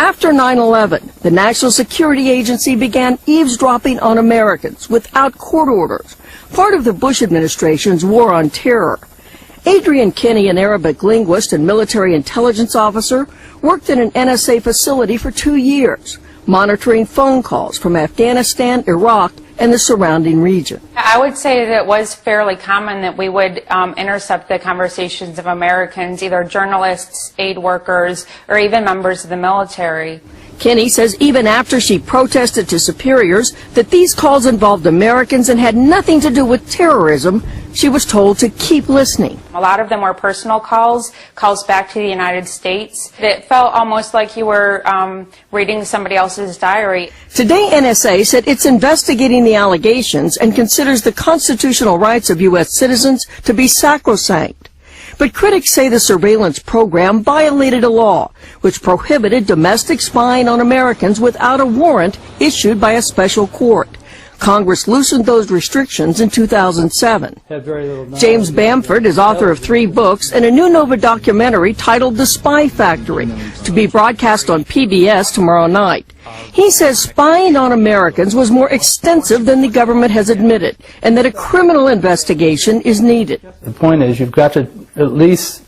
After 9/11, the National Security Agency began eavesdropping on Americans without court orders, part of the Bush administration's war on terror. Adrian Kinney, an Arabic linguist and military intelligence officer, worked in an NSA facility for 2 years, monitoring phone calls from Afghanistan, Iraq, and the surrounding region. I would say that it was fairly common that we would intercept the conversations of Americans, either journalists, aid workers, or even members of the military. Kinney says even after she protested to superiors that these calls involved Americans and had nothing to do with terrorism, she was told to keep listening. A lot of them were personal calls back to the United States. It felt almost like you were reading somebody else's diary. Today, NSA said it's investigating the allegations and considers the constitutional rights of U.S. citizens to be sacrosanct. But critics say the surveillance program violated a law which prohibited domestic spying on Americans without a warrant issued by a special court. Congress loosened those restrictions in 2007. James Bamford is author of 3 books and a new Nova documentary titled The Spy Factory, to be broadcast on PBS tomorrow night. He says spying on Americans was more extensive than the government has admitted, and that a criminal investigation is needed. The point is, you've got to at least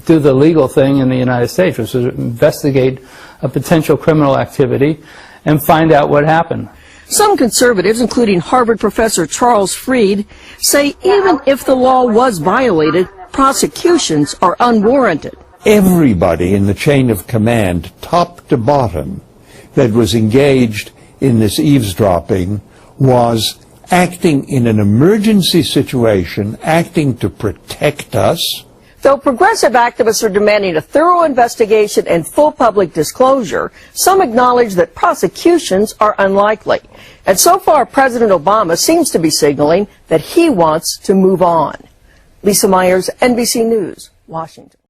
do the legal thing in the United States, which is investigate a potential criminal activity and find out what happened. Some conservatives, including Harvard professor Charles Fried, say even if the law was violated, prosecutions are unwarranted. Everybody in the chain of command, top to bottom, that was engaged in this eavesdropping was acting in an emergency situation, acting to protect us. Though progressive activists are demanding a thorough investigation and full public disclosure, some acknowledge that prosecutions are unlikely. And so far, President Obama seems to be signaling that he wants to move on. Lisa Myers, NBC News, Washington.